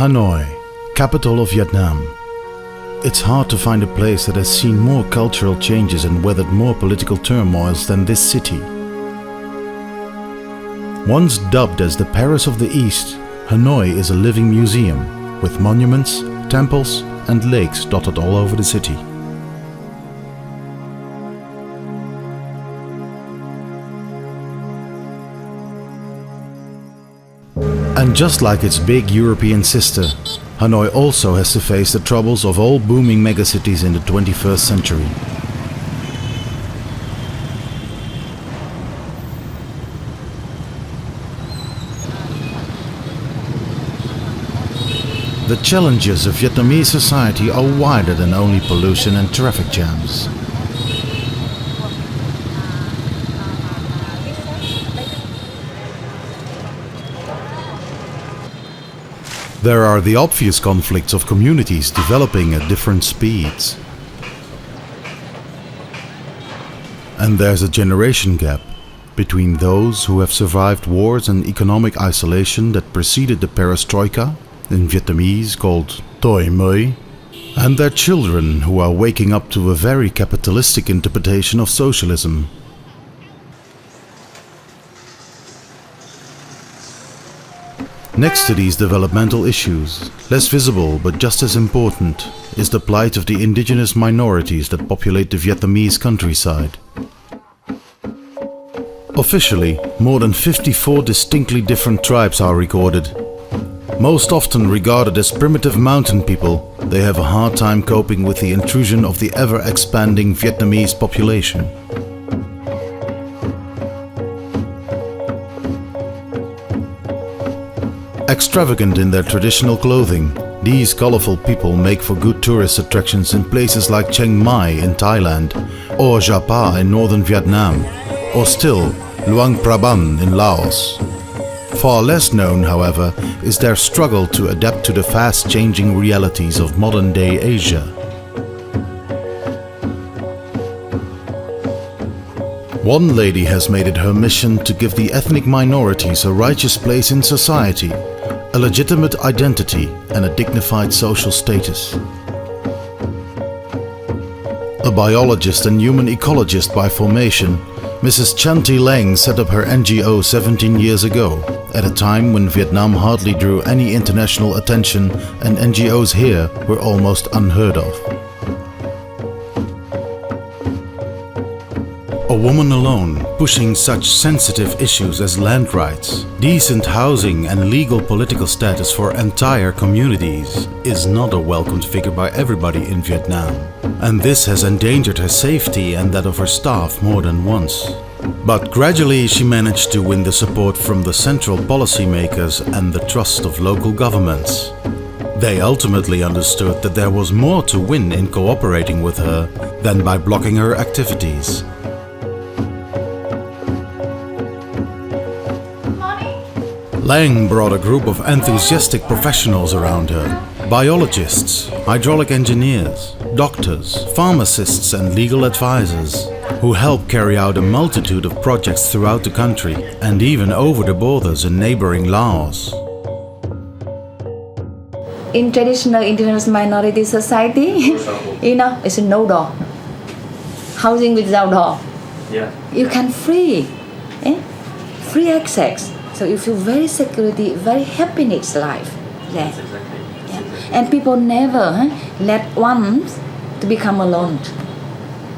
Hanoi, capital of Vietnam. It's hard to find a place that has seen more cultural changes and weathered more political turmoils than this city. Once dubbed as the Paris of the East, Hanoi is a living museum with monuments, temples and lakes dotted all over the city. And just like its big European sister, Hanoi also has to face the troubles of all booming megacities in the 21st century. The challenges of Vietnamese society are wider than only pollution and traffic jams. There are the obvious conflicts of communities developing at different speeds. And there's a generation gap between those who have survived wars and economic isolation that preceded the perestroika, in Vietnamese called Toi Mới, and their children who are waking up to a very capitalistic interpretation of socialism. Next to these developmental issues, less visible but just as important, is the plight of the indigenous minorities that populate the Vietnamese countryside. Officially, more than 54 distinctly different tribes are recorded. Most often regarded as primitive mountain people, they have a hard time coping with the intrusion of the ever-expanding Vietnamese population. Extravagant in their traditional clothing, these colorful people make for good tourist attractions in places like Chiang Mai in Thailand, or Japa in northern Vietnam, or still Luang Prabang in Laos. Far less known, however, is their struggle to adapt to the fast-changing realities of modern-day Asia. One lady has made it her mission to give the ethnic minorities a righteous place in society, a legitimate identity and a dignified social status. A biologist and human ecologist by formation, Mrs. Chanti Lang set up her NGO 17 years ago, at a time when Vietnam hardly drew any international attention and NGOs here were almost unheard of. A woman alone, pushing such sensitive issues as land rights, decent housing and legal political status for entire communities, is not a welcomed figure by everybody in Vietnam. And this has endangered her safety and that of her staff more than once. But gradually she managed to win the support from the central policymakers and the trust of local governments. They ultimately understood that there was more to win in cooperating with her than by blocking her activities. Lang brought a group of enthusiastic professionals around her, biologists, hydraulic engineers, doctors, pharmacists and legal advisors, who helped carry out a multitude of projects throughout the country and even over the borders in neighboring Laos. In traditional indigenous minority society, it's a no door. Housing without door. Yeah. You can free access. So you feel very security, very happiness life. Yeah. Exactly. Yeah. And people never let one to become alone.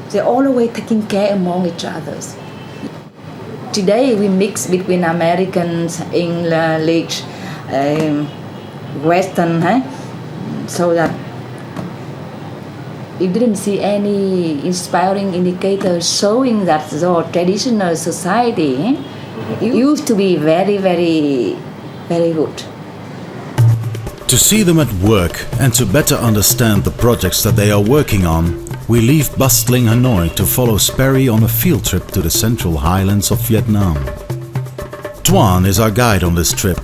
They're always taking care among each other. Today we mix between Americans, English, Western, so that you didn't see any inspiring indicators showing that the traditional society used to be very, very, very good. To see them at work and to better understand the projects that they are working on, we leave bustling Hanoi to follow SPERI on a field trip to the central highlands of Vietnam. Tuan is our guide on this trip.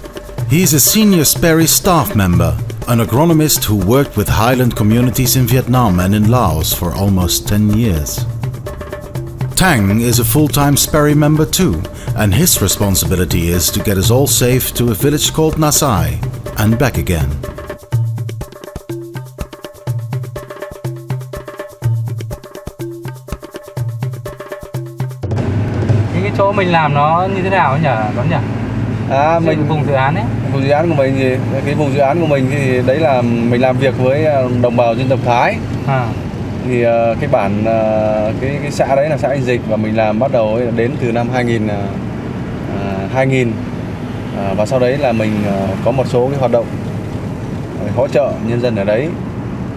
He is a senior SPERI staff member, an agronomist who worked with highland communities in Vietnam and in Laos for almost 10 years. Tang is a full-time SPERI member too, and his responsibility is to get us all safe to a village called Nasai and back again. chỗ mình làm nó như thế nào nhỉ, Tuấn nhỉ? Mình vùng dự án ấy. Vùng dự án của mình thì cái vùng dự án của mình thì đấy là mình làm việc với đồng bào dân tộc Thái. Thì cái bản cái xã đấy là xã Anh Dịch, và mình làm bắt đầu ấy, đến từ năm 2000 và sau đấy là mình có một số cái hoạt động hỗ trợ nhân dân ở đấy.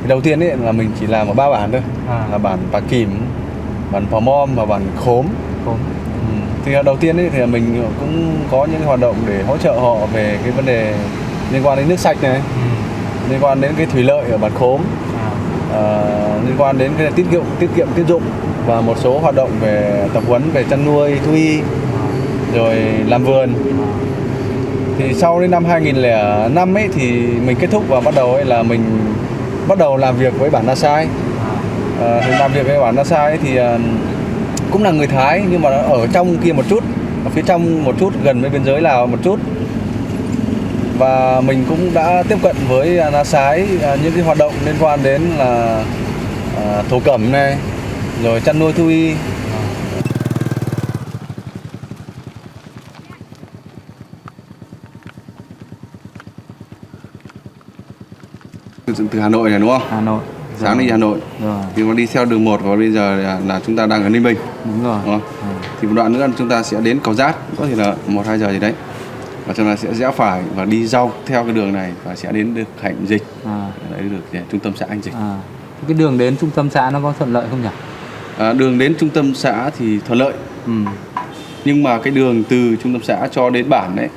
Thì đầu tiên ấy là mình chỉ làm ở 3 bản thôi, là bản Pà Kìm, bản Pò Mom và bản Khốm. Thì đầu tiên ấy thì mình cũng có những cái hoạt động để hỗ trợ họ về cái vấn đề liên quan đến nước sạch này, liên quan đến cái thủy lợi ở bản Khốm, liên quan đến cái tiết kiệm tiết dụng, và một số hoạt động về tập huấn về chăn nuôi thú y, rồi làm vườn. Thì sau đến năm 2005 ấy thì mình kết thúc và bắt đầu ấy là mình bắt đầu làm việc với bản Nasai. Thì làm việc với bản Nasai ấy thì cũng là người Thái, nhưng mà ở trong kia một chút, ở phía trong một chút, gần với biên giới Lào một chút. Và mình cũng đã tiếp cận với Nasai những cái hoạt động liên quan đến là thổ cẩm này, rồi chăn nuôi thú y. Từ Hà Nội này đúng không? Hà Nội. Sáng đi Hà Nội. Rồi. Thì nó đi theo đường 1 và bây giờ là chúng ta đang ở Ninh Bình. Đúng rồi. Đúng không? Thì một đoạn nữa chúng ta sẽ đến Cầu Giát, có thể là 1-2 giờ gì đấy. Và chúng ta sẽ rẽ phải và đi dọc theo cái đường này và sẽ đến được Hạnh Dịch. Đấy được trung tâm xã Anh Dịch. Cái đường đến trung tâm xã nó có thuận lợi không nhỉ? Đường đến trung tâm xã thì thuận lợi. Nhưng mà cái đường từ trung tâm xã cho đến bản đấy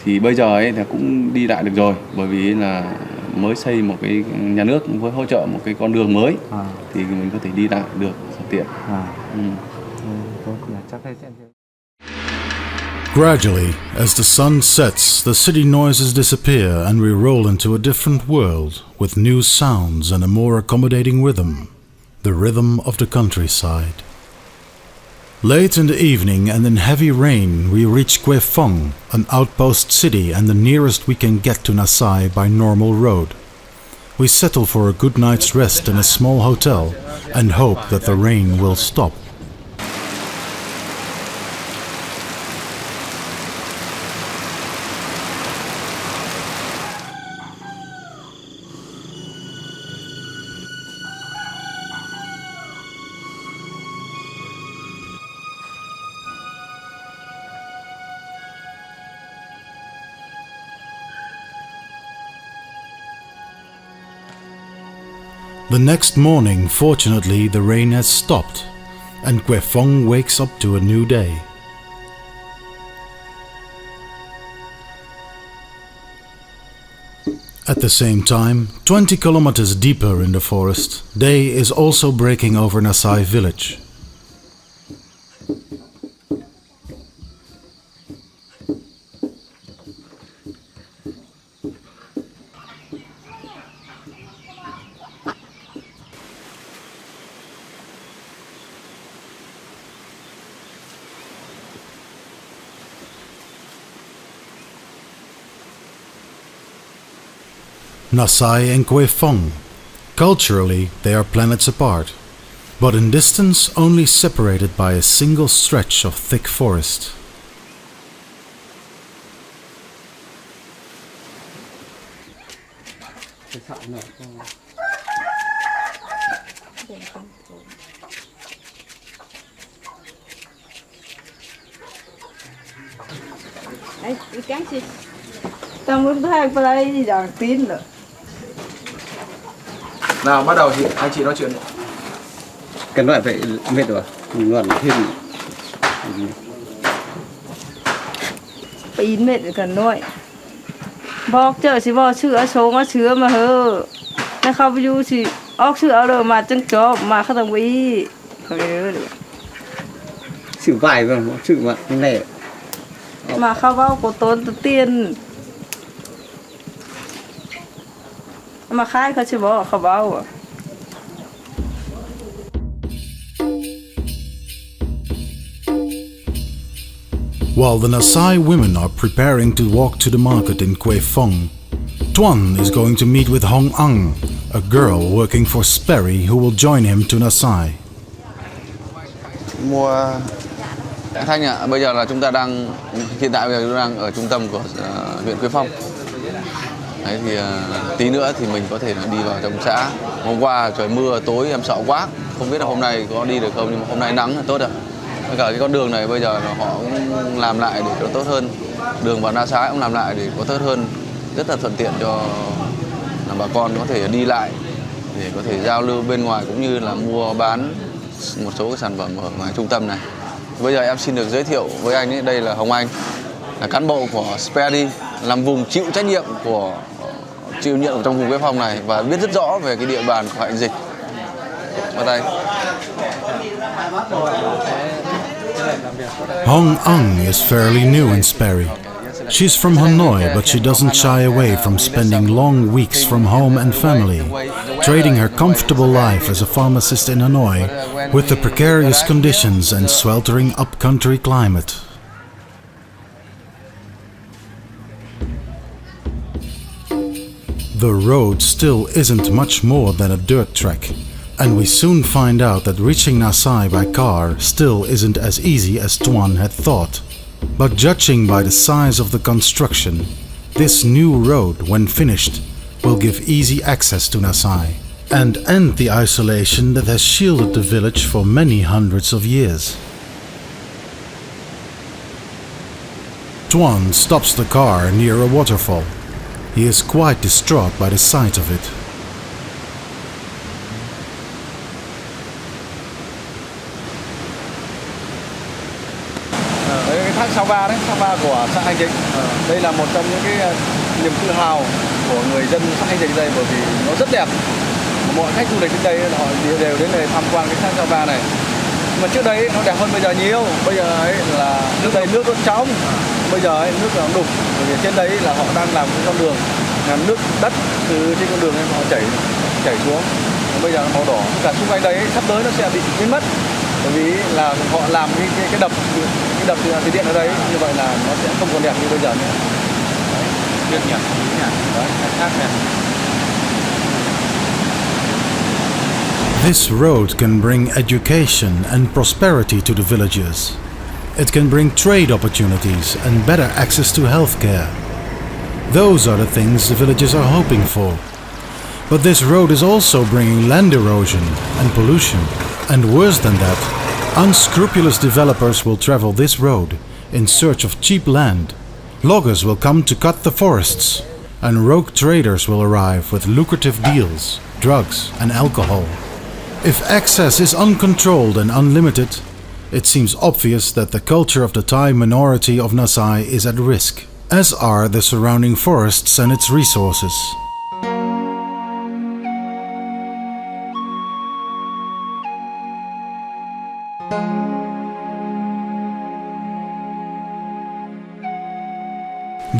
thì bây giờ ấy là cũng đi lại được rồi, bởi vì là mới xây một cái nhà nước với hỗ trợ một cái con đường mới thì mình có thể đi lại được thuận tiện. Gradually, as the sun sets, the city noises disappear and we roll into a different world with new sounds and a more accommodating rhythm, the rhythm of the countryside. Late in the evening and in heavy rain, we reach Quế Phong, an outpost city and the nearest we can get to Nasai by normal road. We settle for a good night's rest in a small hotel and hope that the rain will stop. The next morning, fortunately, the rain has stopped, and Quế Phong wakes up to a new day. At the same time, 20 kilometers deeper in the forest, day is also breaking over Nasai village. Nasai and Quế Phong. Culturally, they are planets apart, but in distance only separated by a single stretch of thick forest. Trong lúc hai vào đây thì giờ tin rồi. Nào bắt đầu chị, anh chị nói chuyện. Cái loại vậy mệt rồi, ngọn thêm. Pin mệt cần nuôi. Bọc chờ chỉ bò sữa số mà sữa mà hơ. Nó không vui thì óc sữa rồi mà chân chó mà không đồng ý. Không được. Sự vải mà sự mà như này. Mà không bao có tốn tiền. Mà khaiเขาจะบอกเขาเบา While the Nasai women are preparing to walk to the market in Quế Phong, Tuan is going to meet with Hong Ang, a girl working for SPERI who will join him to Nasai. Mua Thanh ạ, bây giờ là chúng ta hiện tại bây giờ chúng ta đang ở trung tâm của huyện Quế Phong. Đấy thì tí nữa thì mình có thể đi vào trong xã. Hôm qua trời mưa tối em sợ quá, không biết là hôm nay có đi được không, nhưng mà hôm nay nắng là tốt ạ. Với cả cái con đường này bây giờ là họ cũng làm lại để cho tốt hơn. Đường vào Nasai cũng làm lại để có tốt hơn, rất là thuận tiện cho bà con có thể đi lại để có thể giao lưu bên ngoài cũng như là mua bán một số cái sản phẩm ở ngoài trung tâm này. Bây giờ em xin được giới thiệu với anh ấy, đây là Hồng Anh, là cán bộ của SPERI, làm vùng chịu trách nhiệm trong vùng Quế Phong này và biết rất rõ về cái địa bàn của hạnh dịch. Bắt tay. Hong Ang is fairly new in SPERI. She's from Hanoi, but she doesn't shy away from spending long weeks from home and family, trading her comfortable life as a pharmacist in Hanoi with the precarious conditions and sweltering upcountry climate. The road still isn't much more than a dirt track, and we soon find out that reaching Nasai by car still isn't as easy as Tuan had thought. But judging by the size of the construction, this new road, when finished, will give easy access to Nasai and end the isolation that has shielded the village for many hundreds of years. Tuan stops the car near a waterfall. He is quite distraught by the sight of it. Cái thác Sao Va đấy, Sao Va của xã Hành Dịch. Đây là một trong những cái niềm tự hào của người dân xã Hành Dịch đây, bởi vì nó rất đẹp. Mọi khách du lịch đến đây họ đều đến đây tham quan cái thác Sao Va này. Nhưng mà trước đấy nó đẹp hơn bây giờ nhiều. Bây giờ ấy là trước đây nước rất trong, bây giờ ấy, nước là đục. Bởi vì trên đấy là họ đang làm cái con đường, là nước đất từ trên con đường ấy họ chảy xuống. Bây giờ màu đỏ. Cả xung quanh đấy sắp tới nó sẽ bị biến mất. Bởi vì là họ làm cái đập thủy điện ở đây, như vậy là nó sẽ không còn đẹp như bây giờ nữa. Đấy, nhỉ? Đấy, khác này. This road can bring education and prosperity to the villagers. It can bring trade opportunities and better access to healthcare. Those are the things the villagers are hoping for. But this road is also bringing land erosion and pollution. And worse than that, unscrupulous developers will travel this road in search of cheap land. Loggers will come to cut the forests, and rogue traders will arrive with lucrative deals, drugs and alcohol. If access is uncontrolled and unlimited, it seems obvious that the culture of the Thai minority of Nasai is at risk, as are the surrounding forests and its resources.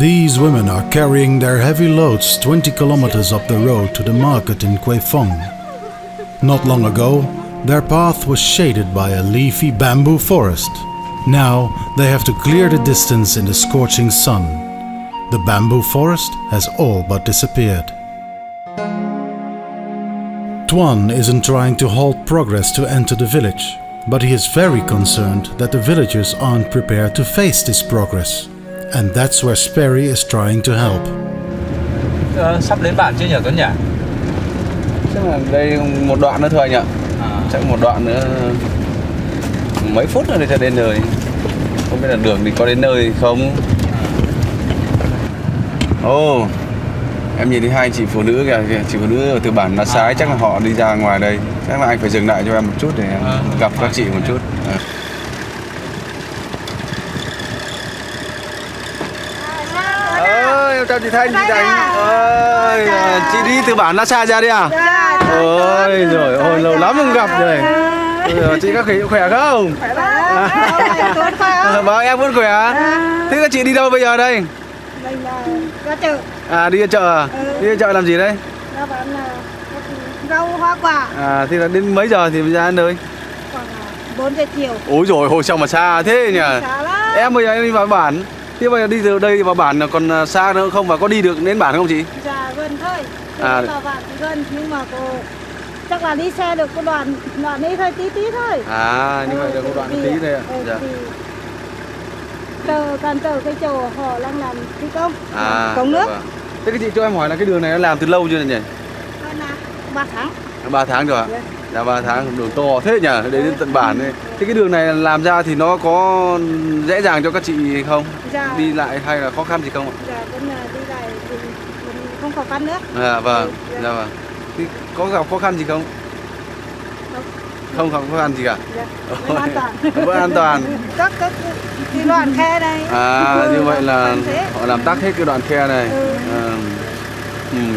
These women are carrying their heavy loads 20 kilometers up the road to the market in Quế Phong. Not long ago, their path was shaded by a leafy bamboo forest. Now they have to clear the distance in the scorching sun. The bamboo forest has all but disappeared. Tuan isn't trying to halt progress to enter the village, but he is very concerned that the villagers aren't prepared to face this progress. And that's where SPERI is trying to help. Sắp đến bản chưa nhỉ Tuấn nhỉ? Chắc là đây một đoạn nữa thôi anh ạ. Chắc một đoạn nữa, mấy phút nữa thì sẽ đến nơi. Không biết là đường thì có đến nơi không. Ồ, em nhìn thấy hai chị phụ nữ kìa, chị phụ nữ ở từ bản Nasai, chắc là họ đi ra ngoài đây. Chắc là anh phải dừng lại cho em một chút để gặp các chị một chút. Em chào chị Thanh, chị Thanh. Ôi, chị đi từ bản Nasai ra đi à? Ôi rồi, ôi lâu lắm không gặp rồi. Chị các khỏe không? Vâng, em vẫn khỏe. Thế các chị đi đâu bây giờ đây? Mình ra chợ. À, đi ra chợ à? Đi ra chợ làm gì đấy? Ra bán rau hoa quả. À, thế là đến mấy giờ thì mình ra đến nơi? Khoảng 4 giờ chiều. Ôi rồi, hồi sao mà xa thế nhỉ? Xa lắm. Em bây giờ em đi vào bản. Thế bây giờ đi từ đây vào bản còn xa nữa không, và có đi được đến bản không chị? Dạ gần thôi. À, vào bản thì gần, nhưng mà chắc là đi xe được có đoạn đi thôi, tí thôi. À, như vậy là có đoạn tí đây ạ. Thì cản trở cái chỗ họ đang làm thi công cống nước. Vâng. Thế cái chị cho em hỏi là cái đường này nó làm từ lâu chưa nhỉ? 3 tháng. 3 tháng rồi ạ? Dạ. Dạ 3 tháng, đường to thế nhỉ, để đến tận bản này. Thế cái đường này làm ra thì nó có dễ dàng cho các chị không? Dạ. Đi lại hay là khó khăn gì không ạ? Dạ, vẫn là đi lại thì không khó khăn nữa. Dạ vâng, Dạ. dạ vâng. Thì có gặp khó khăn gì không? Không gặp khó khăn gì cả. Dạ. Vẫn an toàn. Vẫn an toàn. Các cái đoạn khe này. Như vậy là họ làm tắc hết cái đoạn khe này.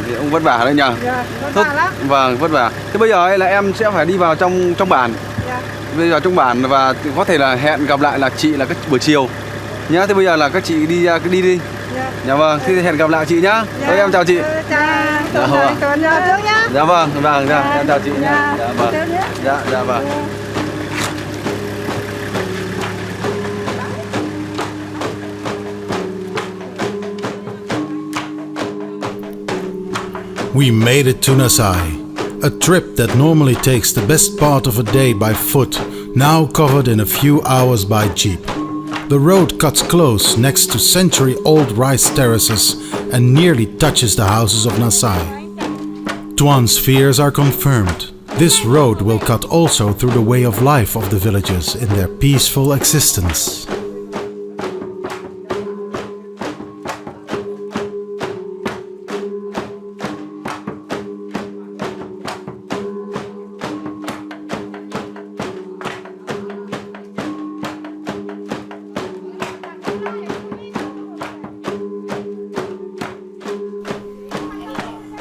Thì ông vất vả đấy nhỉ? Dạ, vất vả lắm. Vâng, vất vả. Thế bây giờ ấy là em sẽ phải đi vào trong bản. Dạ. Bây giờ trong bản và có thể là hẹn gặp lại là chị là cái buổi chiều nhá. Thế bây giờ là các chị đi đi. Dạ. Dạ vâng, thế hẹn gặp lại chị nhá. Dạ. Thôi em chào chị. Chào. Dạ vâng. Tuấn trước nhá. Dạ vâng, em chào chị nhá. Dạ vâng. Dạ vâng. We made it to Nasai, a trip that normally takes the best part of a day by foot, now covered in a few hours by jeep. The road cuts close next to century-old rice terraces and nearly touches the houses of Nasai. Tuan's fears are confirmed. This road will cut also through the way of life of the villagers in their peaceful existence.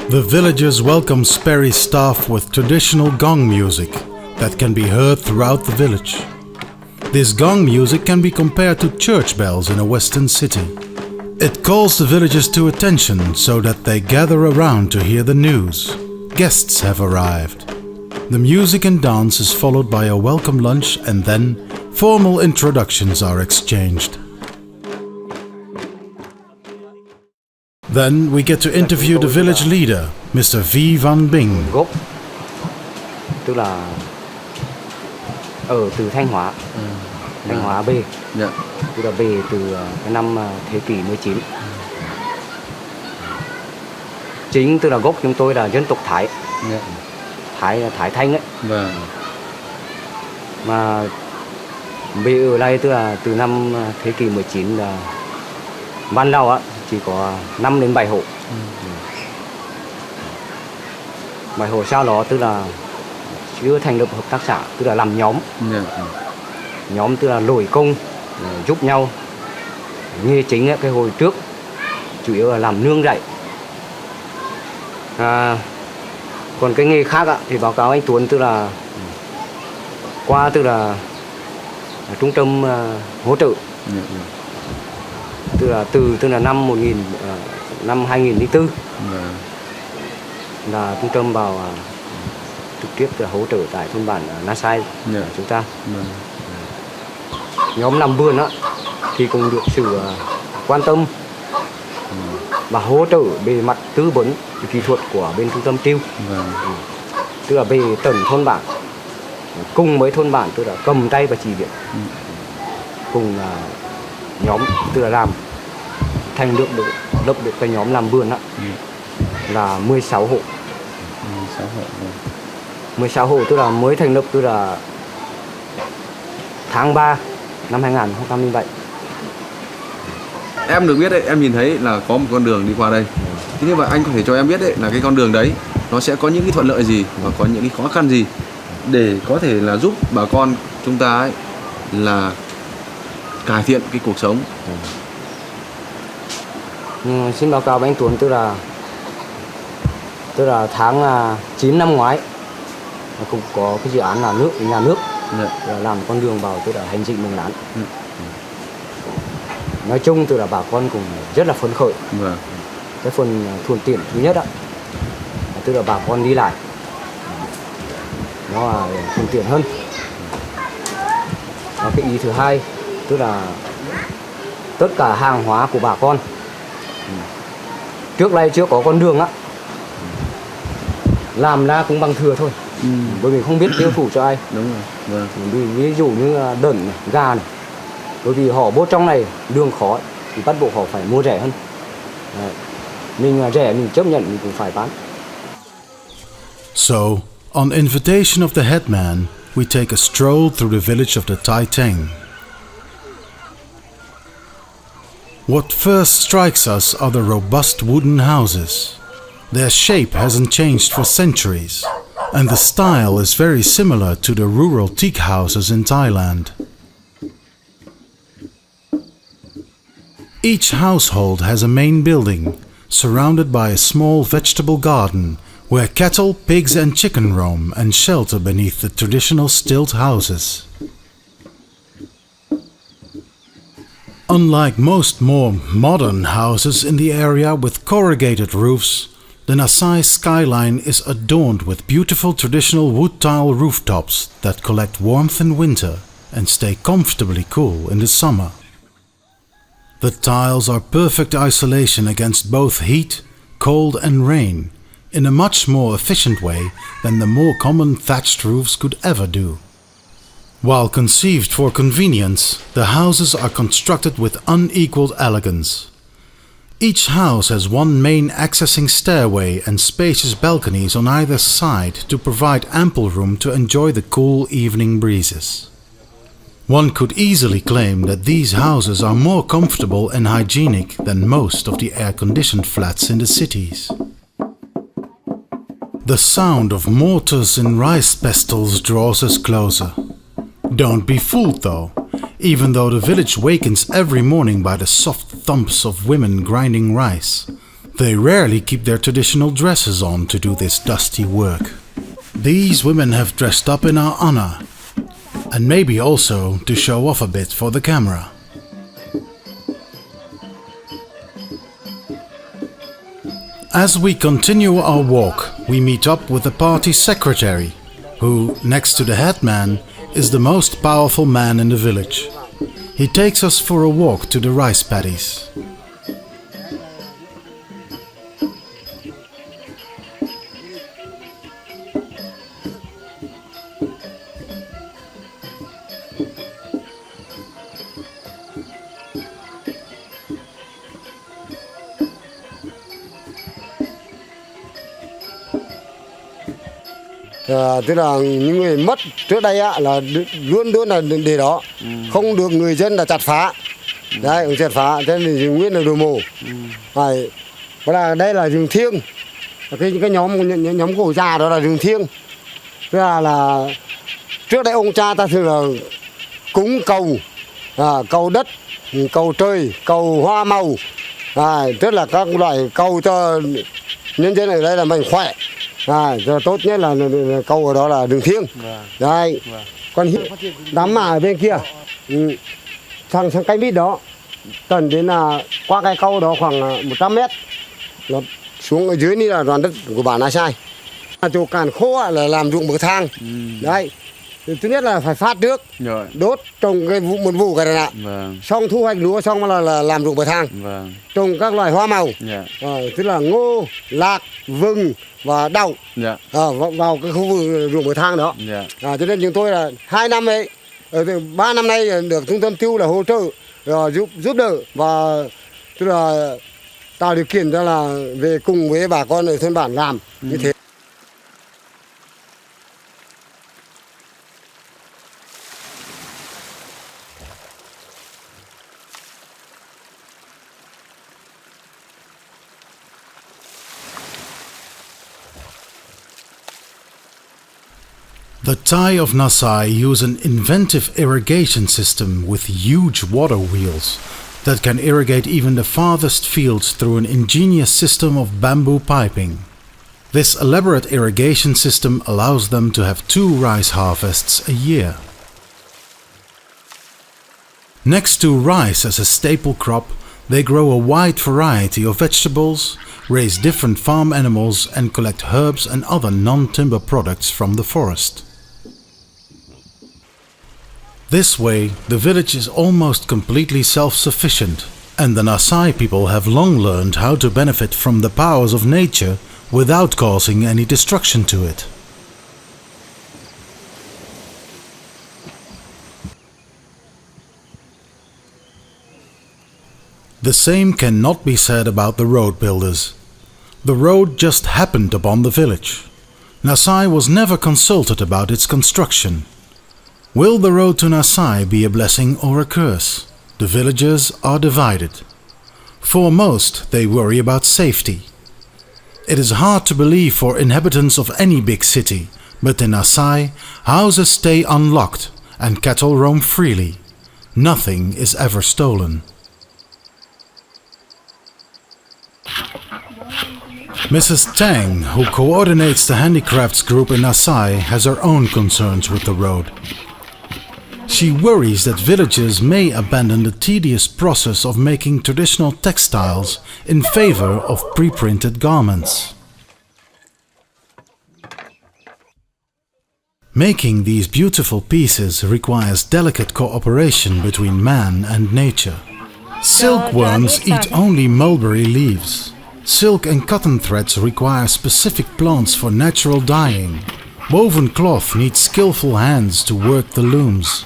The villagers welcome SPERI staff with traditional gong music that can be heard throughout the village. This gong music can be compared to church bells in a western city. It calls the villagers to attention so that they gather around to hear the news. Guests have arrived. The music and dance is followed by a welcome lunch, and then formal introductions are exchanged. Then we get to interview the village leader, Mr. V. Van Bing. Gốc tức là ở từ Thanh Hóa, Thanh Hóa về, tức là về từ cái năm thế kỷ 19. Chính tức là gốc chúng tôi là dân tộc Thái, Thái là Thái Thanh ấy. Mà về ở đây tức là từ năm thế kỷ 19 là ban đầu á chỉ có 5 đến 7 hộ. 7 hộ sau đó tức là chưa thành lập hợp tác xã, tức là làm nhóm. Nhóm tức là đổi công giúp nhau. Nghề chính ấy, cái hồi trước chủ yếu là làm nương rẫy. Còn cái nghề khác á, thì báo cáo anh Tuấn tức là qua tức là trung tâm hỗ trợ. Tức là năm 2004 là trung tâm vào trực tiếp là hỗ trợ tại thôn bản Nasai chúng ta. Nhóm làm vườn á thì cũng được sự quan tâm và hỗ trợ về mặt tư vấn kỹ thuật của bên trung tâm tiêu. Tức là về tận thôn bản cùng với thôn bản tức là cầm tay và chỉ việc cùng nhóm tức là làm thành lập được cái nhóm làm vườn á là 16 hộ. 16 hộ tức là mới thành lập tức là tháng 3 năm 2007. Em được biết đấy, em nhìn thấy là có một con đường đi qua đây. Thế nhưng mà anh có thể cho em biết đấy là cái con đường đấy nó sẽ có những cái thuận lợi gì và có những cái khó khăn gì để có thể là giúp bà con chúng ta ấy là cải thiện cái cuộc sống. Xin báo cáo với anh Tuấn tức là tháng 9 năm ngoái cũng có cái dự án là nhà nước là làm con đường vào tức là hành dinh Mường Lán. Nói chung tức là bà con cũng rất là phấn khởi. Cái phần thuận tiện thứ nhất tức là bà con đi lại nó là thuận tiện hơn. Và cái ý thứ hai tức là tất cả hàng hóa của bà con trước đây chưa có con đường á làm ra cũng bằng thừa thôi. Bởi vì không biết tiêu thụ cho ai. Đúng rồi. Ví dụ như đợn này, gà này Bởi vì họ vô trong này đường khó thì bắt buộc họ phải mua rẻ hơn. Đấy. Mình rẻ mình chấp nhận mình cũng phải bán. So, on invitation of the headman, we take a stroll through the village of the Tai Teng. What first strikes us are the robust wooden houses. Their shape hasn't changed for centuries, and the style is very similar to the rural teak houses in Thailand. Each household has a main building, surrounded by a small vegetable garden, where cattle, pigs and chicken roam and shelter beneath the traditional stilt houses. Unlike most more modern houses in the area with corrugated roofs, the Nasai skyline is adorned with beautiful traditional wood tile rooftops that collect warmth in winter and stay comfortably cool in the summer. The tiles are perfect isolation against both heat, cold and rain, in a much more efficient way than the more common thatched roofs could ever do. While conceived for convenience, the houses are constructed with unequaled elegance. Each house has one main accessing stairway and spacious balconies on either side to provide ample room to enjoy the cool evening breezes. One could easily claim that these houses are more comfortable and hygienic than most of the air-conditioned flats in the cities. The sound of mortars and rice pestles draws us closer. Don't be fooled though. Even though the village wakens every morning by the soft thumps of women grinding rice, they rarely keep their traditional dresses on to do this dusty work. These women have dressed up in our honor, and maybe also to show off a bit for the camera. As we continue our walk, we meet up with the party secretary, who, next to the headman, is the most powerful man in the village. He takes us for a walk to the rice paddies. Tức là những người mất trước đây là luôn luôn là để đó, không được người dân là chặt phá, đấy, chặt phá, cho nên rừng nguyên là đồi mồ, phải, là đây là rừng thiêng, cái nhóm gỗ già đó là rừng thiêng, tức là trước đây ông cha ta thường là cúng cầu, cầu đất, cầu trời, cầu hoa màu, tức là các loại cầu cho nhân dân ở đây là mình khỏe. Tốt nhất là câu ở đó là đường thiêng. Đấy. Còn đám mà ở bên kia, sang cái mít đó, tận đến là qua cái câu đó khoảng 100 mét, nó xuống ở dướiนี่là đoàn đất của bản Nasai. Chỗ càn khô là làm ruộng bậc thang. Đấy. Thứ nhất là phải phát trước, đốt trồng cái một vụ cái này nè, xong thu hoạch lúa xong là làm ruộng bậc thang, trồng các loài hoa màu, tức là ngô, lạc, vừng và đậu vào cái khu vực ruộng bậc thang đó. Cho nên chúng tôi là 2 năm ấy, 3 năm nay được trung tâm tiêu là hỗ trợ, giúp đỡ và tức là tạo điều kiện cho là về cùng với bà con ở thôn bản làm như thế. The Thai of Nasai use an inventive irrigation system with huge water wheels that can irrigate even the farthest fields through an ingenious system of bamboo piping. This elaborate irrigation system allows them to have 2 rice harvests a year. Next to rice as a staple crop, they grow a wide variety of vegetables, raise different farm animals and collect herbs and other non-timber products from the forest. This way, the village is almost completely self-sufficient, and the Nasai people have long learned how to benefit from the powers of nature without causing any destruction to it. The same cannot be said about the road builders. The road just happened upon the village. Nasai was never consulted about its construction. Will the road to Nasai be a blessing or a curse? The villagers are divided. For most, they worry about safety. It is hard to believe for inhabitants of any big city, but in Nasai, houses stay unlocked and cattle roam freely. Nothing is ever stolen. Mrs. Tang, who coordinates the handicrafts group in Nasai, has her own concerns with the road. She worries that villagers may abandon the tedious process of making traditional textiles in favor of pre-printed garments. Making these beautiful pieces requires delicate cooperation between man and nature. Silkworms eat only mulberry leaves. Silk and cotton threads require specific plants for natural dyeing. Woven cloth needs skillful hands to work the looms.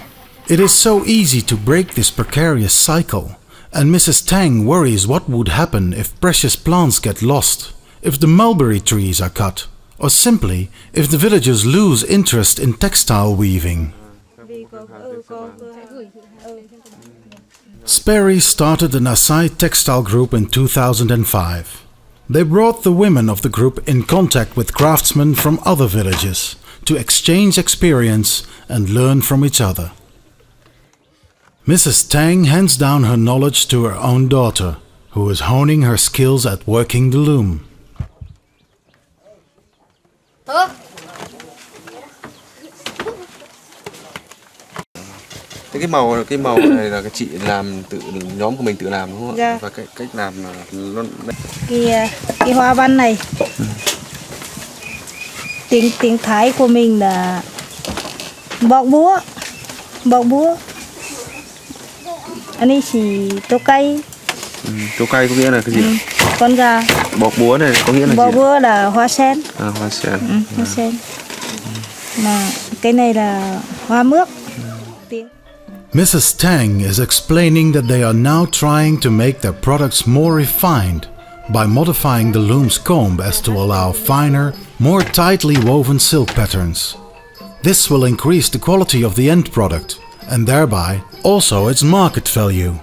It is so easy to break this precarious cycle, and Mrs. Tang worries what would happen if precious plants get lost, if the mulberry trees are cut, or simply if the villagers lose interest in textile weaving. SPERI started the Nasai textile group in 2005. They brought the women of the group in contact with craftsmen from other villages to exchange experience and learn from each other. Mrs. Tang hands down her knowledge to her own daughter, who is honing her skills at working the loom. Thế cái màu này là cái chị làm tự nhóm của mình tự làm đúng không ạ? Dạ. Và cách làm là nó cái hoa văn này tiếng Thái của mình là bọ búa. Anh ấy chỉ tô cây. tô cây có nghĩa là cái gì? Con gà. Bọ búa này có nghĩa là bọ gì? búa là hoa sen. Hoa sen. Hoa sen. Mà cái này là hoa mướp. Mrs. Tang is explaining that they are now trying to make their products more refined by modifying the loom's comb as to allow finer, more tightly woven silk patterns. This will increase the quality of the end product and thereby also its market value.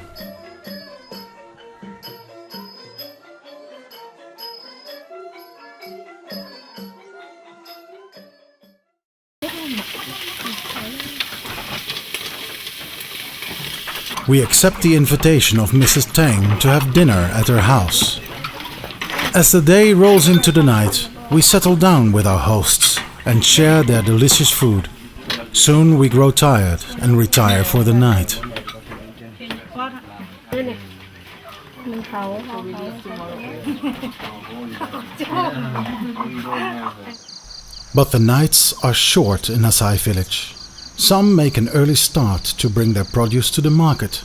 We accept the invitation of Mrs. Tang to have dinner at her house. As the day rolls into the night, we settle down with our hosts and share their delicious food. Soon we grow tired and retire for the night. But the nights are short in Nasai village. Some make an early start to bring their produce to the market.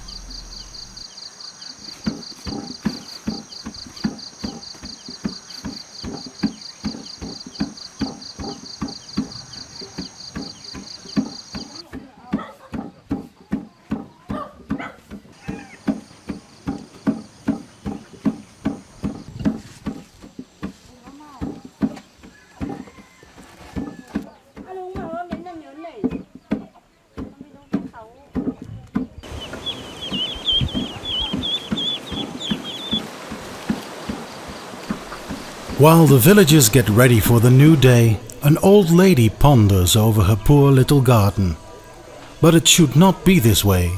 While the villagers get ready for the new day, an old lady ponders over her poor little garden. But it should not be this way.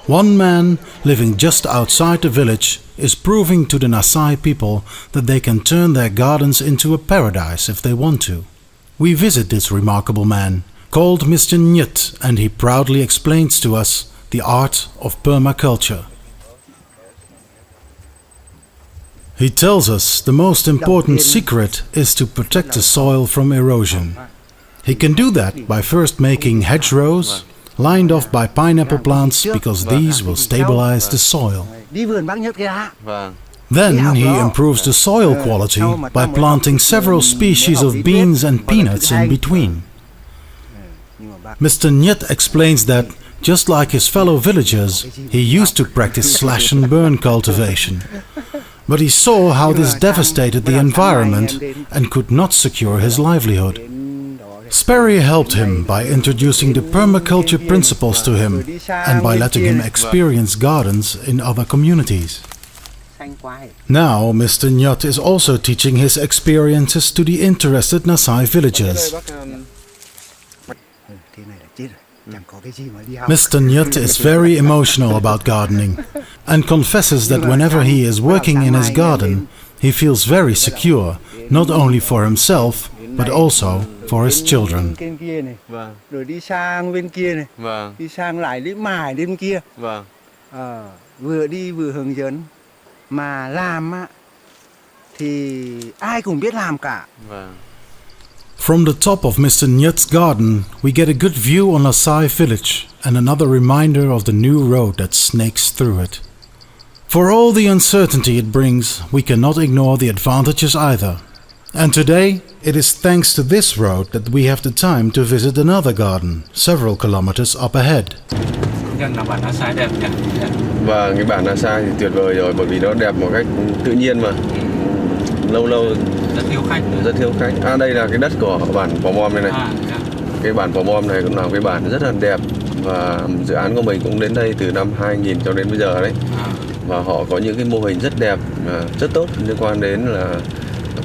One man, living just outside the village, is proving to the Nasai people that they can turn their gardens into a paradise if they want to. We visit this remarkable man, called Mr. Nyut, and he proudly explains to us the art of permaculture. He tells us the most important secret is to protect the soil from erosion. He can do that by first making hedgerows, lined off by pineapple plants because these will stabilize the soil. Then he improves the soil quality by planting several species of beans and peanuts in between. Mr. Nyet explains that Just like his fellow villagers, he used to practice slash and burn cultivation. But he saw how this devastated the environment and could not secure his livelihood. SPERI helped him by introducing the permaculture principles to him and by letting him experience gardens in other communities. Now Mr. Nyut is also teaching his experiences to the interested Nasai villagers. Mr. Nyut is very emotional about gardening and confesses that whenever he is working in his garden, he feels very secure, not only for himself, but also for his children. Rồi đi sang bên kia này, đi sang lại đến mài đến kia. Vừa đi vừa hướng dẫn, mà làm á thì ai cũng biết làm cả. From the top of Mr. Nyut's garden, we get a good view on Nasai village and another reminder of the new road that snakes through it. For all the uncertainty it brings, we cannot ignore the advantages either. And today, it is thanks to this road that we have the time to visit another garden, several kilometers up ahead. Và cái bản Nasai thì tuyệt vời rồi, bởi vì nó đẹp một cách tự nhiên mà. Lâu rất thiếu khách. Đây là cái đất của bản Pò Mom này. Cái bản Pò Mom này cũng là cái bản rất là đẹp, và dự án của mình cũng đến đây từ năm 2000 cho đến bây giờ đấy. Và họ có những cái mô hình rất đẹp, rất tốt liên quan đến là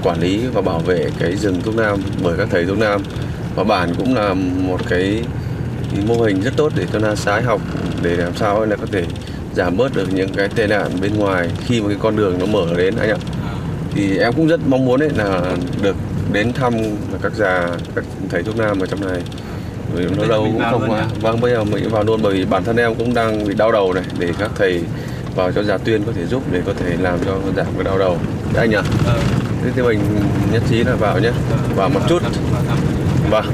quản lý và bảo vệ cái rừng thuốc nam bởi các thầy thuốc nam. Và bản cũng là một cái mô hình rất tốt để cho Nasai học, để làm sao là có thể giảm bớt được những cái tai nạn bên ngoài khi mà cái con đường nó mở đến anh ạ. Thì em cũng rất mong muốn là được đến thăm các thầy thuốc nam ở trong này. Vì nó lâu cũng không qua. Vâng, bây giờ mình vào luôn, bởi vì bản thân em cũng đang bị đau đầu này, để các thầy vào cho Già Tuyên có thể giúp để có thể làm cho giảm cái đau đầu. Đấy anh ạ. Thế thì mình nhất trí là vào nhé, vào một chút. Vâng.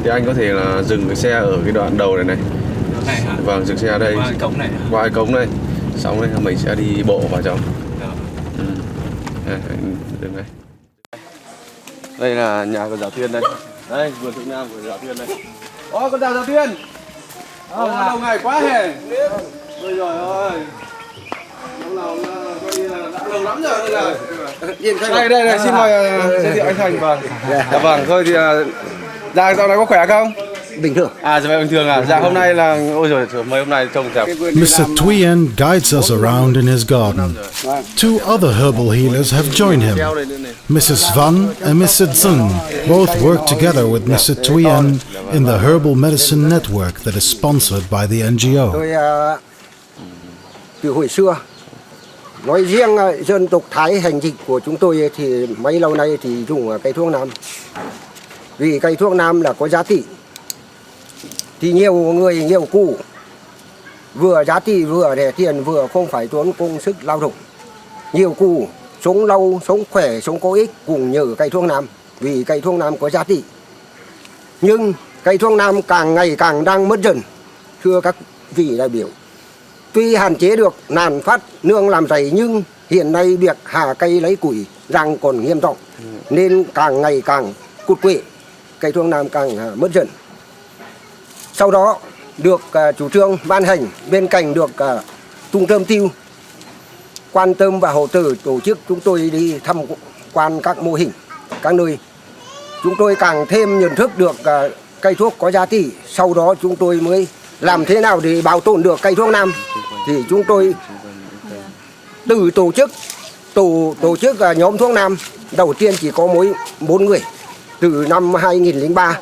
Thì anh có thể là dừng cái xe ở cái đoạn đầu này. Vâng, dừng xe ở đây. Qua cái cống này. Xong rồi mình sẽ đi bộ vào trong. Dừng đây. Đây là nhà của Già Tuyên đây. Đây, vườn thuốc nam của Già Tuyên đây. Con chào Già Tuyên. Lâu ngày quá hề. Ôi trời ơi. Lâu lắm rồi đây, xin mời giới thiệu anh Thành. Vâng. Dạ vâng, thôi thì dạ dạo này có khỏe không? Bình thường. Dạ bình thường à. Dạ hôm nay là ôi trời, mấy hôm nay trông đẹp. Mr. Thuyen guides us around in his garden. Two other herbal healers have joined him. Mrs. Van and Mr. Zung both work together with Mr. Thuyen in the Herbal Medicine Network that is sponsored by the NGO. Tôi từ hồi xưa, nói riêng dân tộc Thái hành dịch của chúng tôi thì mấy lâu nay thì dùng cây thuốc nam. Vì cây thuốc nam là có giá trị. Thì nhiều người, nhiều cụ vừa giá trị, vừa đẻ tiền, vừa không phải tốn công sức lao động. Nhiều cụ sống lâu, sống khỏe, sống có ích cùng nhờ cây thuốc nam, vì cây thuốc nam có giá trị. Nhưng cây thuốc nam càng ngày càng đang mất dần, thưa các vị đại biểu. Tuy hạn chế được nạn phát nương làm rầy, nhưng hiện nay việc hạ cây lấy củi đang còn nghiêm trọng, nên càng ngày càng cụt quệ, cây thuốc nam càng mất dần. Sau đó được chủ trương ban hành, bên cạnh được trung tâm tiêu quan tâm và hỗ trợ tổ chức chúng tôi đi tham quan các mô hình, các nơi. Chúng tôi càng thêm nhận thức được cây thuốc có giá trị. Sau đó chúng tôi mới làm thế nào để bảo tồn được cây thuốc nam. Thì chúng tôi từ tổ chức nhóm thuốc nam. Đầu tiên chỉ có mỗi 4 người từ năm 2003.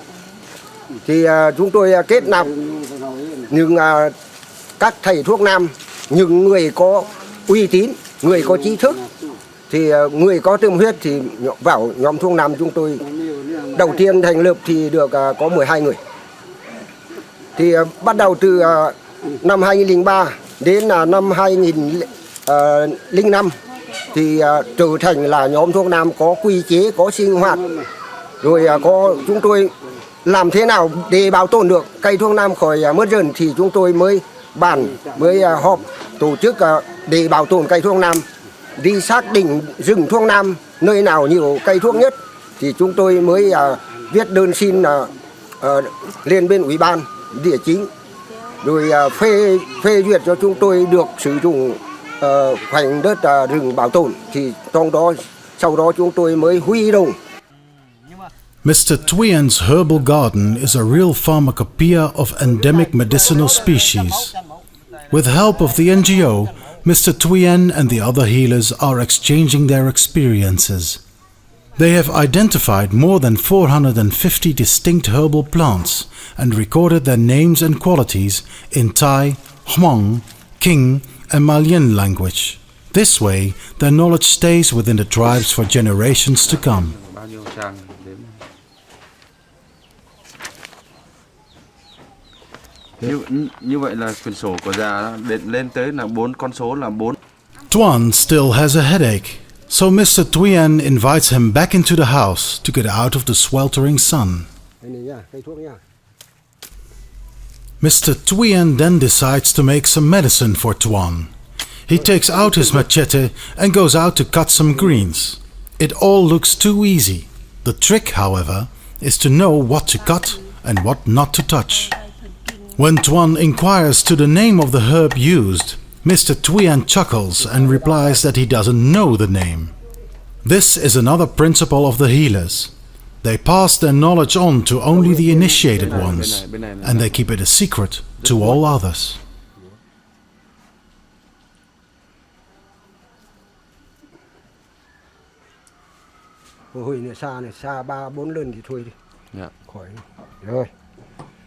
Thì chúng tôi kết nạp những các thầy thuốc nam, những người có uy tín, người có trí thức, thì người có tâm huyết thì vào nhóm thuốc nam chúng tôi. Đầu tiên thành lập thì được có 12 người. Thì bắt đầu từ năm 2003 đến năm 2005 thì trở thành là nhóm thuốc nam có quy chế, có sinh hoạt. Rồi chúng tôi làm thế nào để bảo tồn được cây thuốc nam khỏi mất dần, thì chúng tôi mới họp tổ chức để bảo tồn cây thuốc nam, đi xác định rừng thuốc nam nơi nào nhiều cây thuốc nhất, thì chúng tôi mới viết đơn xin lên bên ủy ban địa chính rồi phê duyệt cho chúng tôi được sử dụng khoảnh đất rừng bảo tồn, thì trong đó sau đó chúng tôi mới huy động. Mr. Thuyen's herbal garden is a real pharmacopoeia of endemic medicinal species. With help of the NGO, Mr. Thuyen and the other healers are exchanging their experiences. They have identified more than 450 distinct herbal plants and recorded their names and qualities in Thai, Hmong, King and MaLieng language. This way, their knowledge stays within the tribes for generations to come. Như vậy là quyển sổ của già lên tới là 4 con số là 4. Tuan still has a headache, so Mr. Thuyen invites him back into the house to get out of the sweltering sun. Mr. Thuyen then decides to make some medicine for Tuan. He takes out his machete and goes out to cut some greens. It all looks too easy. The trick, however, is to know what to cut and what not to touch. When Tuan inquires to the name of the herb used, Mr. Thuyen chuckles and replies that he doesn't know the name. This is another principle of the healers. They pass their knowledge on to only the initiated ones, and they keep it a secret to all others. Hồi này xa 3-4 lần thì thôi đi. Dạ. Khỏi rồi.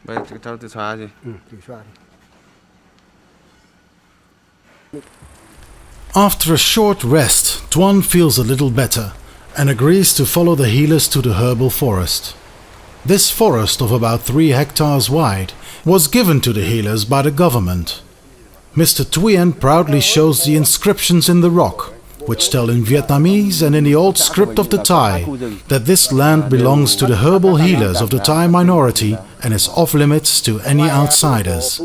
Bây giờ cháu tự xóa gì? Tự xóa đi. After a short rest, Tuan feels a little better and agrees to follow the healers to the herbal forest. This forest of about 3 hectares wide was given to the healers by the government. Mr. Thuyen proudly shows the inscriptions in the rock, which tell in Vietnamese and in the old script of the Thai that this land belongs to the herbal healers of the Thai minority and is off limits to any outsiders.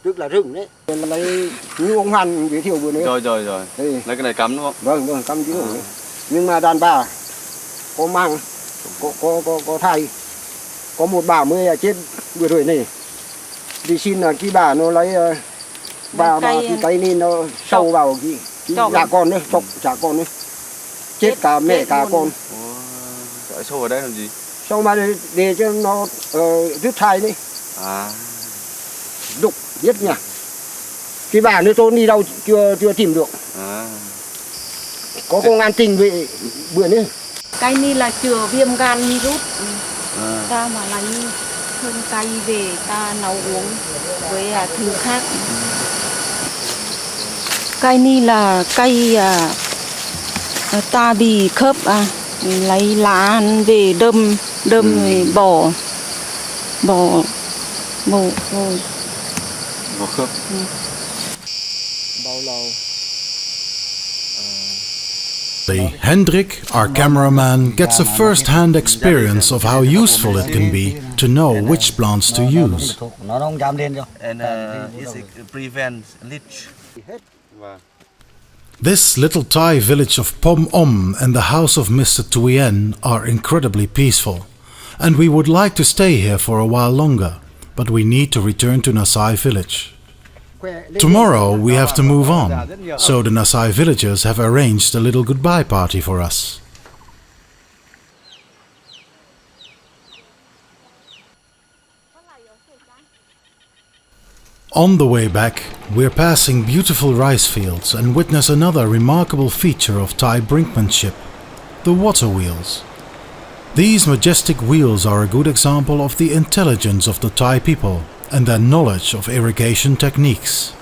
Tức là rừng đấy. Lấy như ông Hoàn giới thiệu vừa nãy. Rồi. Lấy cái này cắm đúng không? Vâng, cắm chứ không. Nhưng mà đàn bà có mang, có thai, có một bà mới chết vừa rồi này. Thì xin là cái bà nó lấy bà cái cây nên nó sâu vào cái dạ con đấy, chọc dạ con đấy. Chết cả mẹ cả con. Cái sâu ở đây làm gì? Sâu mà để cho nó rút thai đấy. Đục biết nhỉ. Cái bà nữa tôi đi đâu chưa tìm được. Có công an tỉnh về bữa nữa. Cây này là chữa viêm gan virus. Ta mà lấy hơn cây về ta nấu uống với thứ khác. Cây này là cây ta bị khớp lấy lá về đâm rồi bỏ khớp. Bao lâu? Hendrik, our cameraman, gets a first-hand experience of how useful it can be to know which plants to use. And it prevents leech. This little Thai village of Pom Om and the house of Mr. Thuyen are incredibly peaceful, and we would like to stay here for a while longer, but we need to return to Nasai village. Tomorrow we have to move on, so the Nasai villagers have arranged a little goodbye party for us. On the way back, we're passing beautiful rice fields and witness another remarkable feature of Thai brinkmanship, the water wheels. These majestic wheels are a good example of the intelligence of the Thai people and their knowledge of irrigation techniques.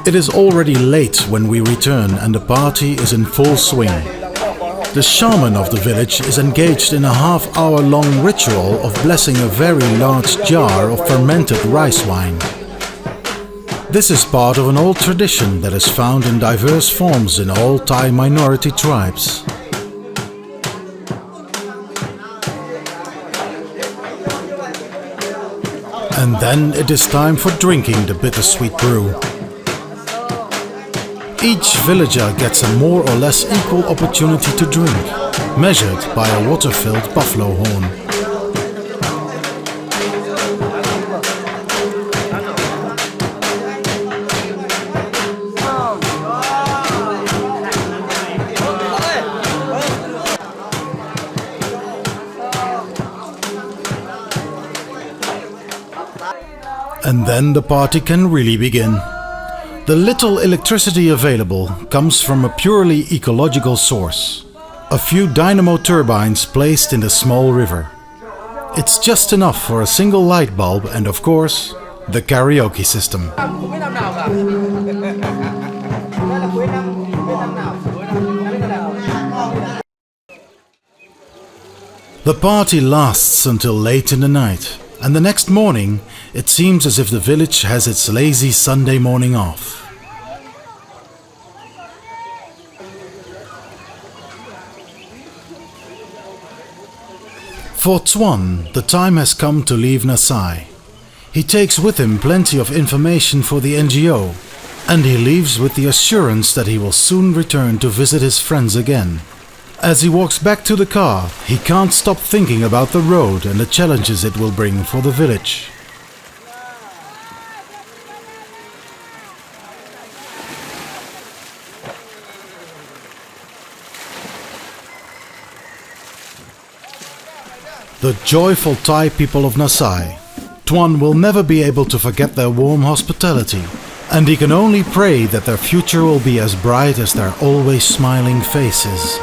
It is already late when we return and the party is in full swing. The shaman of the village is engaged in a half-hour-long ritual of blessing a very large jar of fermented rice wine. This is part of an old tradition that is found in diverse forms in all Thai minority tribes. And then it is time for drinking the bittersweet brew. Each villager gets a more or less equal opportunity to drink, measured by a water-filled buffalo horn. And then the party can really begin. The little electricity available comes from a purely ecological source. A few dynamo turbines placed in the small river. It's just enough for a single light bulb and, of course, the karaoke system. The party lasts until late in the night. And the next morning, it seems as if the village has its lazy Sunday morning off. For Tuan, the time has come to leave Nasai. He takes with him plenty of information for the NGO, and he leaves with the assurance that he will soon return to visit his friends again. As he walks back to the car, he can't stop thinking about the road and the challenges it will bring for the village. The joyful Thai people of Nasai. Tuan will never be able to forget their warm hospitality, and he can only pray that their future will be as bright as their always smiling faces.